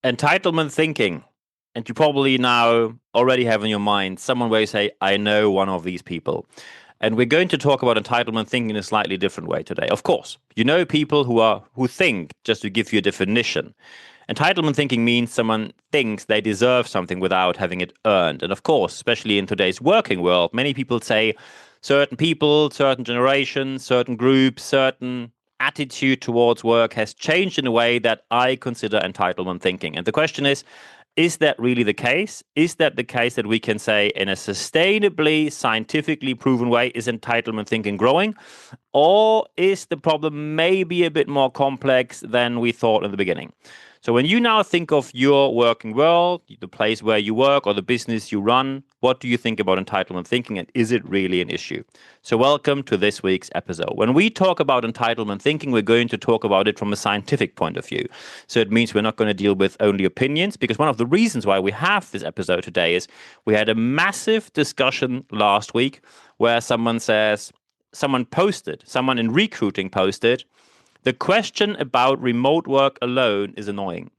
Entitlement thinking. And you probably now already have in your mind someone where you say, I know one of these people. And we're going to talk about entitlement thinking in a slightly different way today. Of course, you know people who think, just to give you a definition. Entitlement thinking means someone thinks they deserve something without having it earned. And of course, especially in today's working world, many people say certain people, certain generations, certain groups, certain attitude towards work has changed in a way that I consider entitlement thinking. And the question is that really the case? Is that the case that we can say in a sustainably, scientifically proven way, is entitlement thinking growing? Or is the problem maybe a bit more complex than we thought in the beginning? So when you now think of your working world, the place where you work or the business you run, what do you think about entitlement thinking, and is it really an issue? So welcome to this week's episode. When we talk about entitlement thinking, we're going to talk about it from a scientific point of view. So it means we're not going to deal with only opinions, because one of the reasons why we have this episode today is we had a massive discussion last week where someone in recruiting posted, the question about remote work alone is annoying.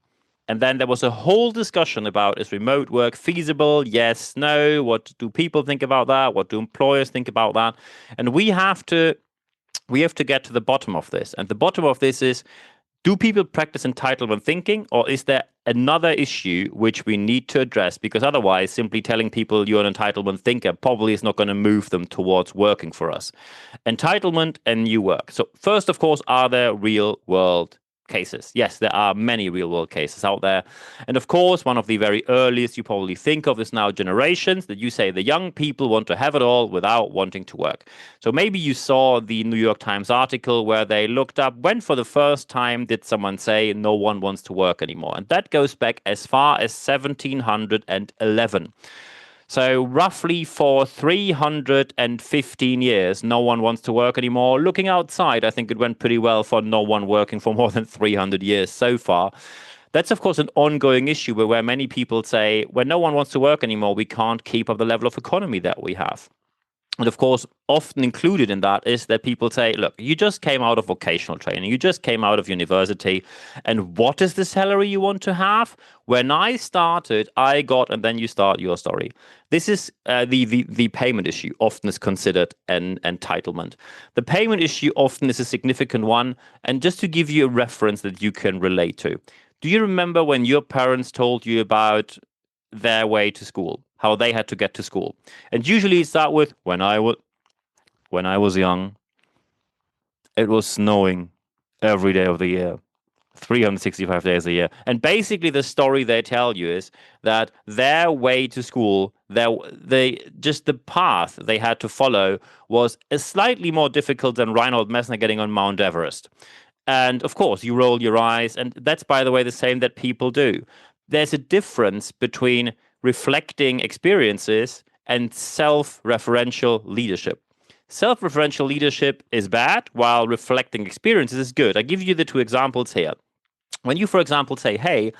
And then there was a whole discussion about, is remote work feasible? Yes, no. What do people think about that? What do employers think about that? And we have to get to the bottom of this. And the bottom of this is, do people practice entitlement thinking, or is there another issue which we need to address? Because otherwise, simply telling people you're an entitlement thinker probably is not going to move them towards working for us. Entitlement and new work. So first, of course, are there real world cases? Yes, there are many real world cases out there. And of course, one of the very earliest you probably think of is now generations, that you say the young people want to have it all without wanting to work. So maybe you saw the New York Times article where they looked up when for the first time did someone say no one wants to work anymore. And that goes back as far as 1711. So roughly for 315 years, no one wants to work anymore. Looking outside, I think it went pretty well for no one working for more than 300 years so far. That's, of course, an ongoing issue where many people say, when no one wants to work anymore, we can't keep up the level of economy that we have. And of course, often included in that is that people say, look, you just came out of vocational training, you just came out of university, and what is the salary you want to have? When I started, I got, and then you start your story. This is the payment issue, often is considered an entitlement. The payment issue often is a significant one. And just to give you a reference that you can relate to, do you remember when your parents told you about their way to school, how they had to get to school? And usually it start with, when I was young, it was snowing every day of the year, 365 days a year. And basically the story they tell you is that their way to school, just the path they had to follow was a slightly more difficult than Reinhold Messner getting on Mount Everest. And of course, you roll your eyes, and that's, by the way, the same that people do. There's a difference between reflecting experiences and self-referential leadership. Self-referential leadership is bad, while reflecting experiences is good. I give you the two examples here. When you, for example, say, hey,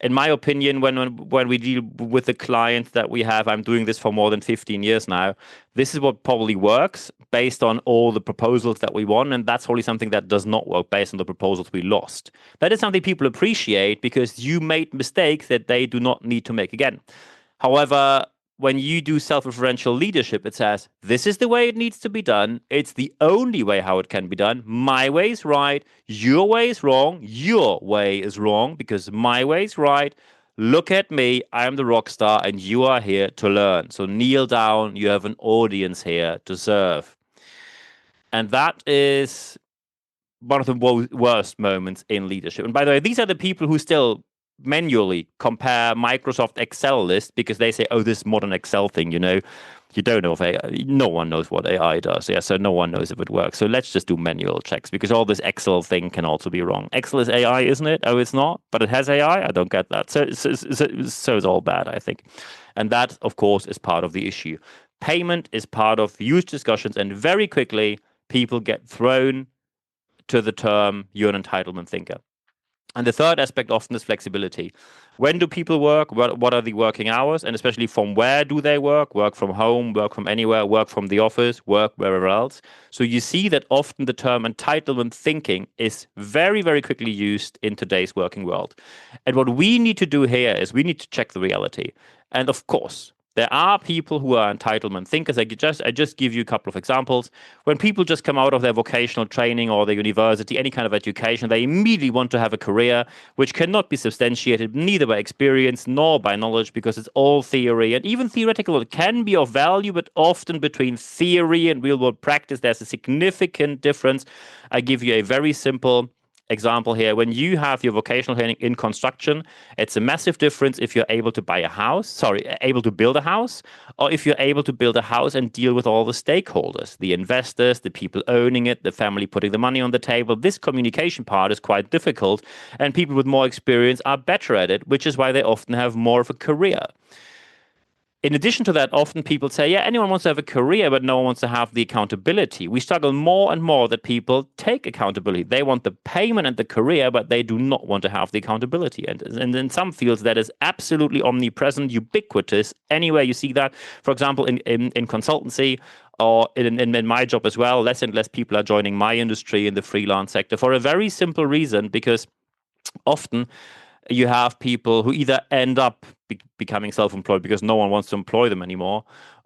in my opinion, when we deal with the clients that we have, I'm doing this for more than 15 years now, this is what probably works based on all the proposals that we won, and that's probably something that does not work based on the proposals we lost. That is something people appreciate because you made mistakes that they do not need to make again. However, when you do self-referential leadership, it says, this is the way it needs to be done. It's the only way how it can be done. My way is right. Your way is wrong. Your way is wrong because my way is right. Look at me. I am the rock star and you are here to learn. So kneel down. You have an audience here to serve. And that is one of the worst moments in leadership. And by the way, these are the people who still manually compare Microsoft Excel list because they say, oh, this modern Excel thing, you don't know if AI, no one knows what AI does. Yeah, so no one knows if it works. So let's just do manual checks because all this Excel thing can also be wrong. Excel is AI, isn't it? Oh, it's not, but it has AI. I don't get that. So it's all bad, I think. And that, of course, is part of the issue. Payment is part of huge discussions, and very quickly people get thrown to the term, you're an entitlement thinker. And the third aspect often is flexibility. When do people work? What are the working hours? And especially from where do they work? Work from home, work from anywhere, work from the office, work wherever else. So you see that often the term entitlement thinking is very, very quickly used in today's working world. And what we need to do here is we need to check the reality. And of course, there are people who are entitlement thinkers. I just give you a couple of examples. When people just come out of their vocational training or their university, any kind of education, they immediately want to have a career which cannot be substantiated neither by experience nor by knowledge, because it's all theory. And even theoretical, it can be of value, but often between theory and real world practice, there's a significant difference. I give you a very simple example here. When you have your vocational training in construction, it's a massive difference if you're able to able to build a house, or if you're able to build a house and deal with all the stakeholders, the investors, the people owning it, the family putting the money on the table. This communication part is quite difficult, and people with more experience are better at it, which is why they often have more of a career. In addition to that, often people say, yeah, anyone wants to have a career, but no one wants to have the accountability. We struggle more and more that people take accountability. They want the payment and the career, but they do not want to have the accountability. And in some fields, that is absolutely omnipresent, ubiquitous. Anywhere you see that, for example, in consultancy, or in my job as well, less and less people are joining my industry in the freelance sector for a very simple reason, because often you have people who either end up becoming self-employed because no one wants to employ them anymore,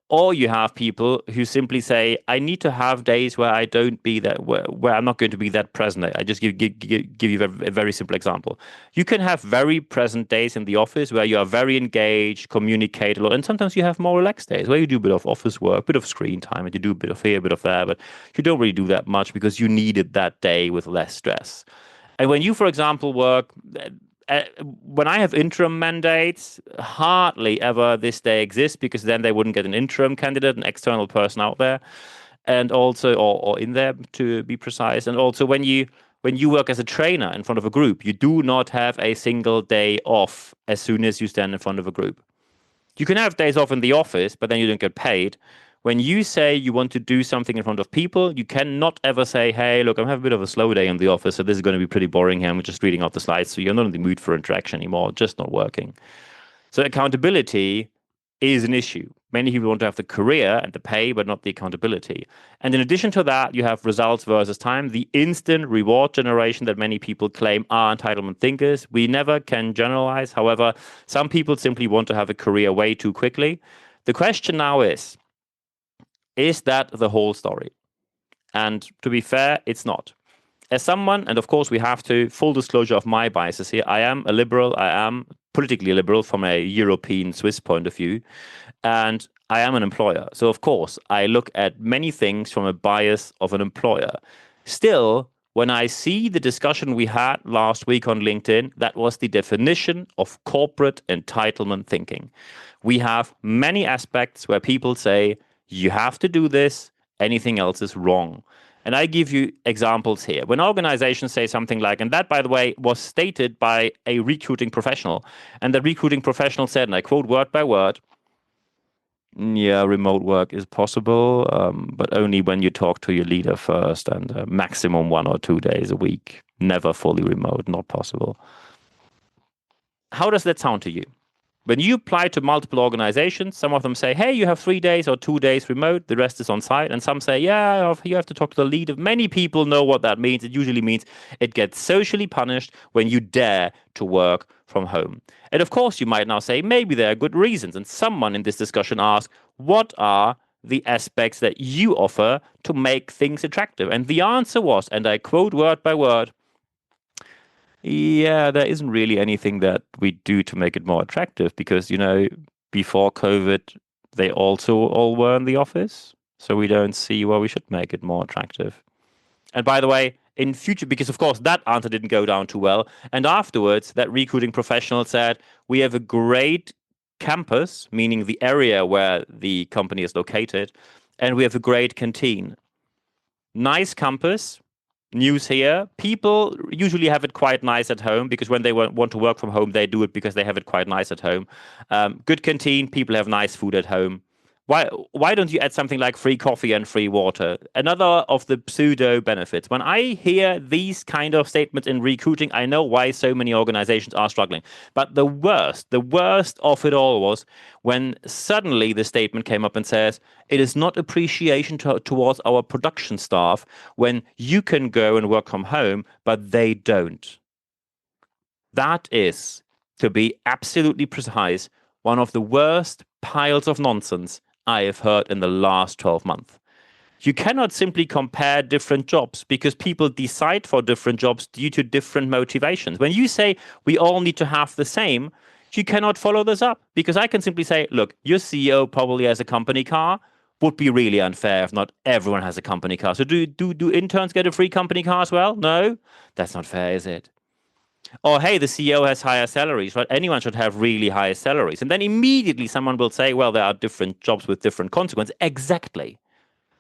or you have people who simply say, I need to have days where I don't be that, where I'm not going to be that present. I just give you a very simple example. You can have very present days in the office where you are very engaged, communicate a lot, and sometimes you have more relaxed days where you do a bit of office work, a bit of screen time, and you do a bit of here, a bit of there, but you don't really do that much because you need it that day with less stress. And when you, for example, work, when I have interim mandates, hardly ever this day exists, because then they wouldn't get an interim candidate, an external person out there, and also, or in there to be precise. And also, when you work as a trainer in front of a group, you do not have a single day off as soon as you stand in front of a group. You can have days off in the office, but then you don't get paid. When you say you want to do something in front of people, you cannot ever say, hey, look, I'm having a bit of a slow day in the office, so this is going to be pretty boring here. I'm just reading out the slides. So you're not in the mood for interaction anymore, just not working. So accountability is an issue. Many people want to have the career and the pay, but not the accountability. And in addition to that, you have results versus time, the instant reward generation that many people claim are entitlement thinkers. We never can generalize. However, some people simply want to have a career way too quickly. The question now is that the whole story? And to be fair, it's not. As someone, and of course we have to, full disclosure of my biases here, I am a liberal, I am politically liberal from a European Swiss point of view, and I am an employer. So of course, I look at many things from a bias of an employer. Still, when I see the discussion we had last week on LinkedIn, that was the definition of corporate entitlement thinking. We have many aspects where people say, you have to do this, anything else is wrong. And I give you examples here. When organizations say something like, and that, by the way, was stated by a recruiting professional, and the recruiting professional said, and I quote word by word, yeah, remote work is possible, but only when you talk to your leader first, and maximum 1 or 2 days a week. Never fully remote, not possible. How does that sound to you? When you apply to multiple organizations, some of them say, hey, you have 3 days or 2 days remote, the rest is on site. And some say, yeah, you have to talk to the leader. Many people know what that means. It usually means it gets socially punished when you dare to work from home. And of course, you might now say, maybe there are good reasons. And someone in this discussion asks, what are the aspects that you offer to make things attractive? And the answer was, and I quote word by word, yeah, there isn't really anything that we do to make it more attractive, because, before COVID, they also all were in the office. So we don't see why we should make it more attractive. And by the way, in future, because of course that answer didn't go down too well. And afterwards, that recruiting professional said, we have a great campus, meaning the area where the company is located, and we have a great canteen. Nice campus. News here, people usually have it quite nice at home, because when they want to work from home, they do it because they have it quite nice at home. Good canteen, people have nice food at home. Why don't you add something like free coffee and free water? Another of the pseudo benefits. When I hear these kind of statements in recruiting, I know why so many organizations are struggling. But the worst of it all was when suddenly the statement came up and says, it is not appreciation towards our production staff when you can go and work from home, but they don't. That is, to be absolutely precise, one of the worst piles of nonsense I have heard in the last 12 months. You cannot simply compare different jobs because people decide for different jobs due to different motivations. When you say we all need to have the same, you cannot follow this up because I can simply say, look, your CEO probably has a company car. Would be really unfair if not everyone has a company car. So do interns get a free company car as well? No, that's not fair, is it? Or hey, the CEO has higher salaries, right? Anyone should have really high salaries. And then immediately someone will say, well, there are different jobs with different consequences. Exactly.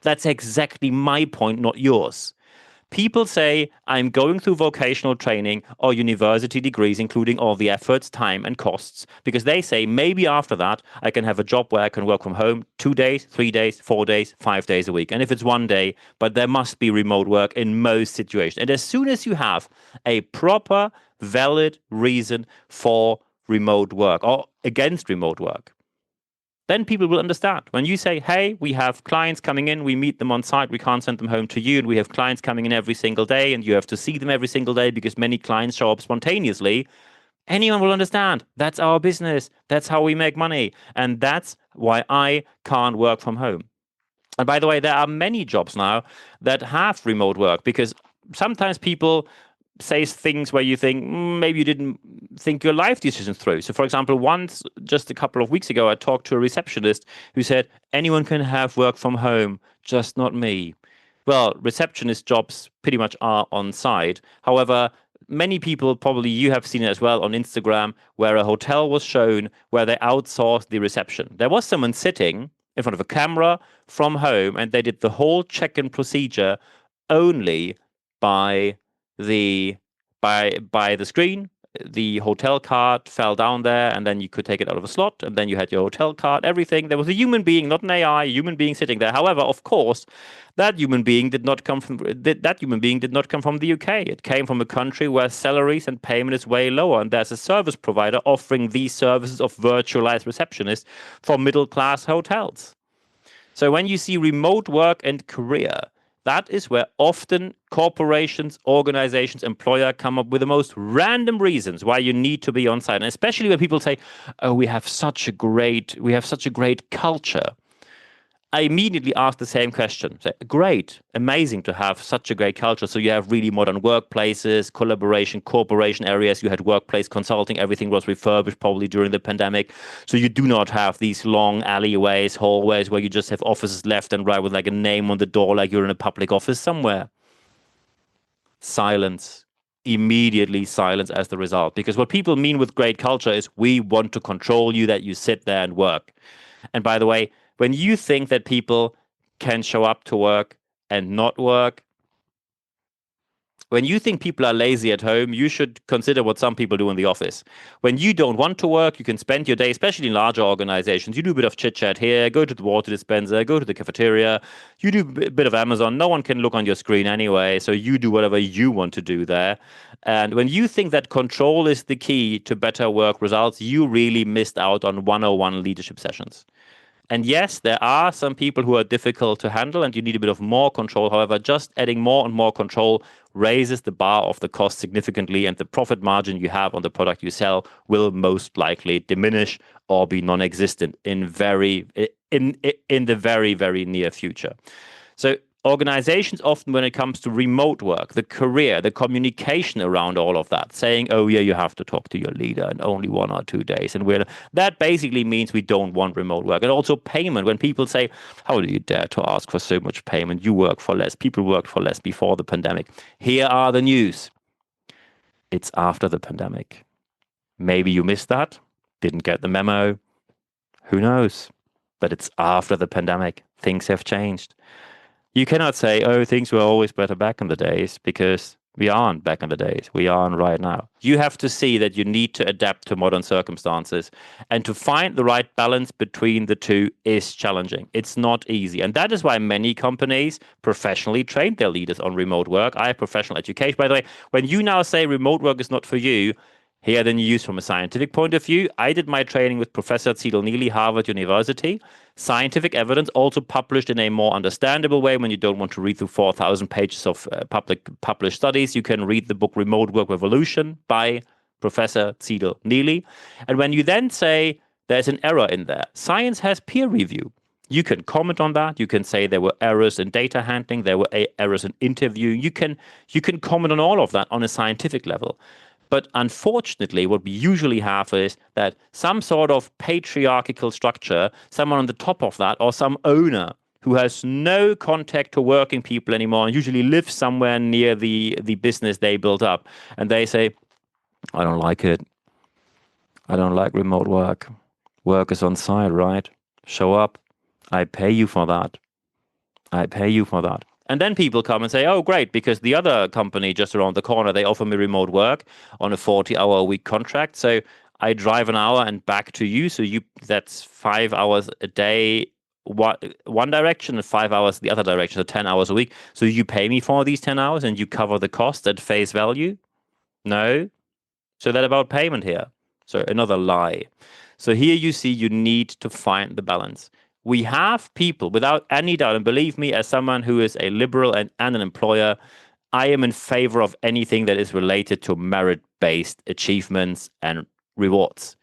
That's exactly my point, not yours. People say, I'm going through vocational training or university degrees, including all the efforts, time, and costs, because they say maybe after that, I can have a job where I can work from home 2 days, 3 days, 4 days, 5 days a week. And if it's one day, but there must be remote work in most situations. And as soon as you have a proper, valid reason for remote work or against remote work, then people will understand. When you say, hey, we have clients coming in, we meet them on site, we can't send them home to you, and we have clients coming in every single day, and you have to see them every single day because many clients show up spontaneously, anyone will understand. That's our business. That's how we make money. And that's why I can't work from home. And by the way, there are many jobs now that have remote work because sometimes people say things where you think maybe you didn't think your life decisions through. So, for example, once just a couple of weeks ago, I talked to a receptionist who said, anyone can have work from home, just not me. Well, receptionist jobs pretty much are on site. However, many people, probably you have seen it as well on Instagram, where a hotel was shown where they outsourced the reception. There was someone sitting in front of a camera from home, and they did the whole check-in procedure only by the by the screen. The hotel card fell down there, and then you could take it out of a slot, and then you had your hotel card, everything. There was a human being, not an AI, a human being sitting there. However, of course, that human being did not come from the UK. It came from a country where salaries and payment is way lower, and there's a service provider offering these services of virtualized receptionists for middle class hotels. So when you see remote work and career, that is where often corporations, organizations, employer come up with the most random reasons why you need to be on site. And especially when people say, oh, we have such a great culture. I immediately ask the same question. Say, great, amazing to have such a great culture. So you have really modern workplaces, collaboration, cooperation areas. You had workplace consulting. Everything was refurbished probably during the pandemic. So you do not have these long alleyways, hallways where you just have offices left and right with like a name on the door, like you're in a public office somewhere. Silence. Immediately silence as the result. Because what people mean with great culture is we want to control you, that you sit there and work. And by the way, when you think that people can show up to work and not work, when you think people are lazy at home, you should consider what some people do in the office. When you don't want to work, you can spend your day, especially in larger organizations. You do a bit of chit chat here, go to the water dispenser, go to the cafeteria. You do a bit of Amazon. No one can look on your screen anyway. So you do whatever you want to do there. And when you think that control is the key to better work results, you really missed out on 101 leadership sessions. And yes, there are some people who are difficult to handle and you need a bit of more control. However, just adding more and more control raises the bar of the cost significantly, and the profit margin you have on the product you sell will most likely diminish or be non-existent in the very, very near future. So organizations often, when it comes to remote work, the career, the communication around all of that, saying, oh yeah, you have to talk to your leader in only 1 or 2 days. And that basically means we don't want remote work. And also payment, when people say, how do you dare to ask for so much payment? You work for less. People worked for less before the pandemic. Here are the news. It's after the pandemic. Maybe you missed that, didn't get the memo. Who knows? But it's after the pandemic. Things have changed. You cannot say, oh, things were always better back in the days, because We aren't back in the days. We aren't right now. You have to see that you need to adapt to modern circumstances. And to find the right balance between the two is challenging. It's not easy. And that is why many companies professionally train their leaders on remote work. I have professional education. By the way, when you now say remote work is not for you, here then you use from a scientific point of view. I did my training with Professor Cedal Neely, Harvard University. Scientific evidence also published in a more understandable way. When you don't want to read through 4,000 pages of published studies, you can read the book Remote Work Revolution by Professor Cedal Neely. And when you then say there's an error in there, science has peer review. You can comment on that. You can say there were errors in data handling, there were errors in interviewing. You can comment on all of that on a scientific level. But unfortunately, what we usually have is that some sort of patriarchal structure, someone on the top of that, or some owner who has no contact to working people anymore, and usually lives somewhere near the business they built up. And they say, I don't like it. I don't like remote work. Work is on site, right? Show up. I pay you for that. I pay you for that. And then people come and say, oh, great, because the other company just around the corner, they offer me remote work on a 40-hour-a-week contract. So I drive an hour and back to you. So that's 5 hours a day, one direction, and 5 hours the other direction, so 10 hours a week. So you pay me for these 10 hours and you cover the cost at face value? No. So that about payment here. So another lie. So here you see you need to find the balance. We have people, without any doubt, and believe me, as someone who is a liberal and an employer, I am in favor of anything that is related to merit-based achievements and rewards.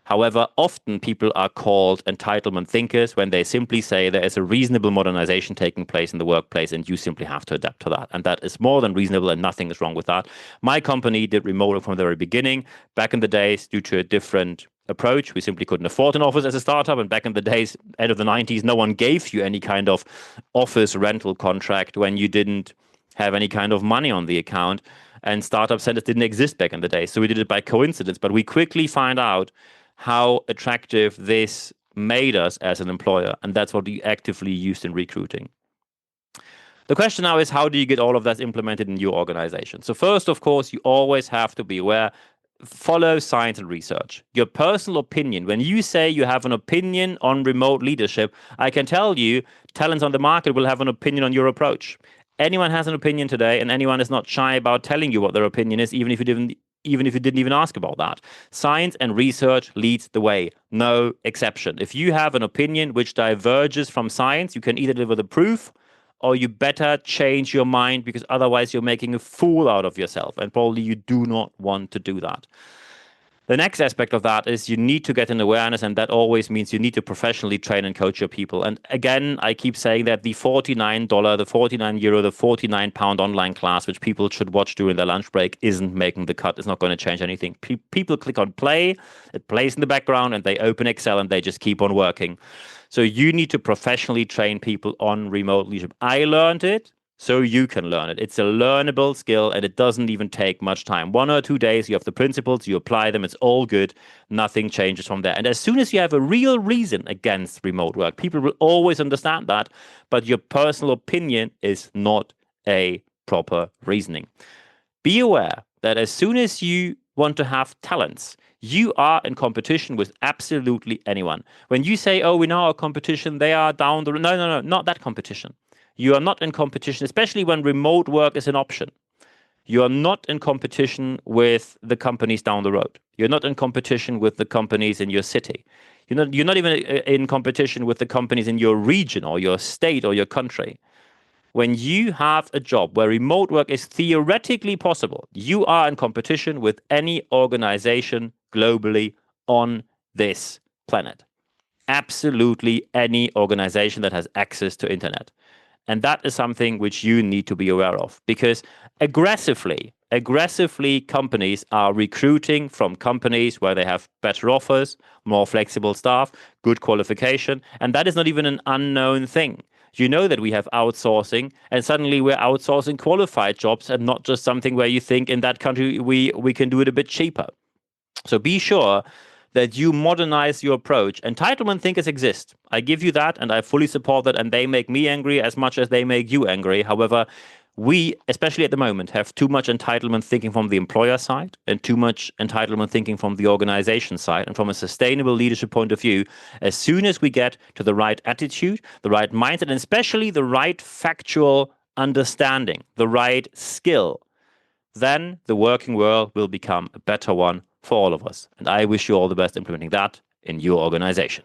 However, often people are called entitlement thinkers when they simply say there is a reasonable modernization taking place in the workplace and you simply have to adapt to that. And that is more than reasonable and nothing is wrong with that. My company did remote work from the very beginning. Back in the days, due to a different approach, we simply couldn't afford an office as a startup. And back in the days, end of the 90s, no one gave you any kind of office rental contract when you didn't have any kind of money on the account. And startup centers didn't exist back in the day. So we did it by coincidence. But we quickly find out how attractive this made us as an employer. And that's what we actively used in recruiting. The question now is, how do you get all of that implemented in your organization? So first, of course, you always have to be aware, follow science and research. Your personal opinion, when you say you have an opinion on remote leadership, I can tell you talents on the market will have an opinion on your approach. Anyone has an opinion today, and anyone is not shy about telling you what their opinion is, even if you didn't even ask about that. Science and research leads the way, no exception. If you have an opinion which diverges from science, you can either deliver the proof or you better change your mind, because otherwise you're making a fool out of yourself, and probably you do not want to do that. The next aspect of that is you need to get an awareness, and that always means you need to professionally train and coach your people. And again, I keep saying that the $49, the €49, the £49 online class, which people should watch during their lunch break, isn't making the cut. It's not going to change anything. People click on play, it plays in the background, and they open Excel and they just keep on working. So you need to professionally train people on remote leadership. I learned it, so you can learn it. It's a learnable skill, and it doesn't even take much time. 1 or 2 days, you have the principles, you apply them, it's all good. Nothing changes from there. And as soon as you have a real reason against remote work, people will always understand that, but your personal opinion is not a proper reasoning. Be aware that as soon as you want to have talents, you are in competition with absolutely anyone. When you say, oh, we know our competition, they are down the road. No, not that competition. You are not in competition, especially when remote work is an option. You are not in competition with the companies down the road. You're not in competition with the companies in your city. You're not even in competition with the companies in your region or your state or your country. When you have a job where remote work is theoretically possible, you are in competition with any organization globally on this planet. Absolutely any organization that has access to internet. And that is something which you need to be aware of, because aggressively, companies are recruiting from companies where they have better offers, more flexible staff, good qualification. And that is not even an unknown thing. You know that we have outsourcing, and suddenly we're outsourcing qualified jobs and not just something where you think in that country we can do it a bit cheaper. So be sure that you modernize your approach. Entitlement thinkers exist. I give you that, and I fully support that, and they make me angry as much as they make you angry. However, We, especially at the moment, have too much entitlement thinking from the employer side and too much entitlement thinking from the organization side. And from a sustainable leadership point of view, as soon as we get to the right attitude, the right mindset, and especially the right factual understanding, the right skill, then the working world will become a better one for all of us. And I wish you all the best implementing that in your organization.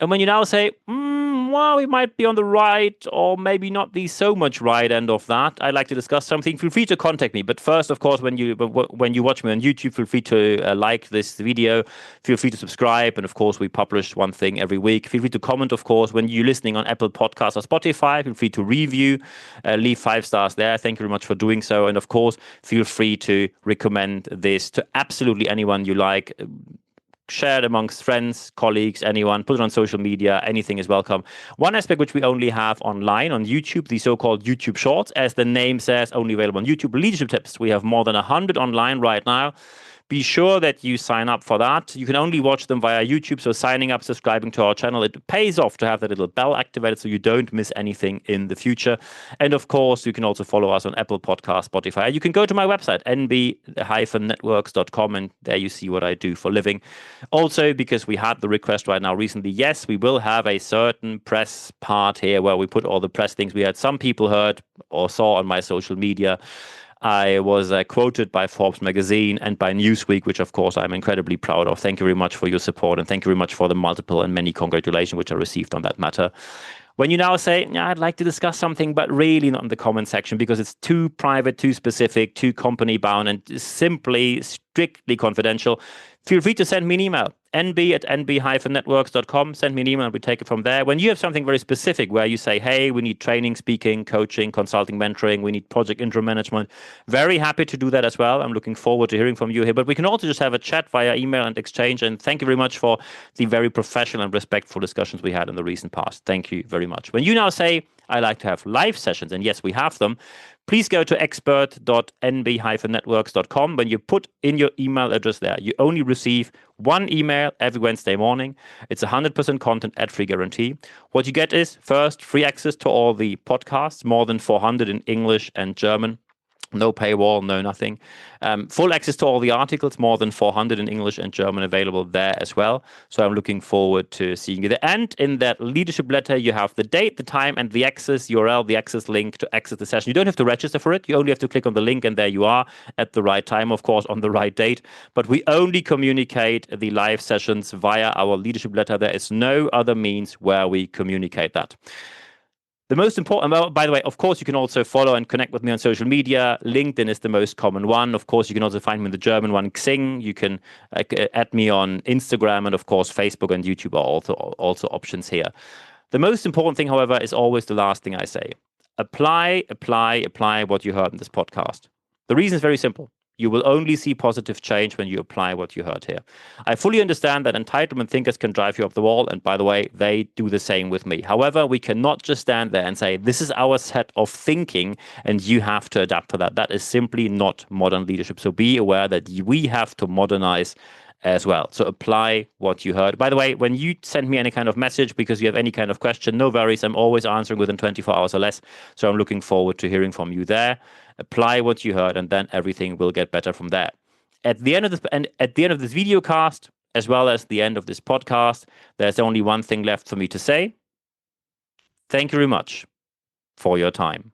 And when you now say, well, we might be on the right or maybe not the so much right end of that, I'd like to discuss something, feel free to contact me. But first, of course, when you watch me on YouTube, feel free to like this video, feel free to subscribe. And of course, we publish one thing every week. Feel free to comment, of course, when you're listening on Apple Podcasts or Spotify. Feel free to review, leave 5 stars there. Thank you very much for doing so. And of course, feel free to recommend this to absolutely anyone you like. Share it amongst friends, colleagues, anyone, put it on social media, anything is welcome. One aspect which we only have online on YouTube, the so-called YouTube Shorts, as the name says, only available on YouTube, leadership tips. We have more than 100 online right now. Be sure that you sign up for that. You can only watch them via YouTube, so signing up, subscribing to our channel, it pays off to have that little bell activated so you don't miss anything in the future. And of course, you can also follow us on Apple Podcasts, Spotify. You can go to my website, nb-networks.com, and there you see what I do for a living. Also, because we had the request right now recently, yes, we will have a certain press part here where we put all the press things we had. Some people heard or saw on my social media. I was quoted by Forbes magazine and by Newsweek, which of course I'm incredibly proud of. Thank you very much for your support, and thank you very much for the multiple and many congratulations which I received on that matter. When you now say, yeah, I'd like to discuss something, but really not in the comment section because it's too private, too specific, too company bound, and simply strictly confidential, feel free to send me an email, nb@nb-networks.com. Send me an email and we take it from there. When you have something very specific where you say, hey, we need training, speaking, coaching, consulting, mentoring, we need project interim management, very happy to do that as well. I'm looking forward to hearing from you here. But we can also just have a chat via email and exchange. And thank you very much for the very professional and respectful discussions we had in the recent past. Thank you very much. When you now say, I like to have live sessions, and yes, we have them, please go to expert.nb-networks.com. When you put in your email address there, you only receive one email every Wednesday morning. It's 100% content ad free guarantee. What you get is, first, free access to all the podcasts, more than 400 in English and German. No paywall, no nothing. Full access to all the articles, more than 400 in English and German available there as well. So I'm looking forward to seeing you there. And in that leadership letter, you have the date, the time, and the access URL, the access link to access the session. You don't have to register for it. You only have to click on the link and there you are at the right time, of course, on the right date. But we only communicate the live sessions via our leadership letter. There is no other means where we communicate that. The most important, well, by the way, of course, you can also follow and connect with me on social media. LinkedIn is the most common one. Of course, you can also find me in the German one, Xing. You can add me on Instagram, and of course, Facebook and YouTube are also options here. The most important thing, however, is always the last thing I say. Apply what you heard in this podcast. The reason is very simple. You will only see positive change when you apply what you heard here. I fully understand that entitlement thinkers can drive you up the wall. And by the way, they do the same with me. However, we cannot just stand there and say, this is our set of thinking and you have to adapt to that. That is simply not modern leadership. So be aware that we have to modernize as well. So apply what you heard. By the way, when you send me any kind of message because you have any kind of question, no worries. I'm always answering within 24 hours or less. So I'm looking forward to hearing from you there. Apply what you heard, and then everything will get better from there. At the end of this video cast, as well as the end of this podcast, there's only one thing left for me to say. Thank you very much for your time.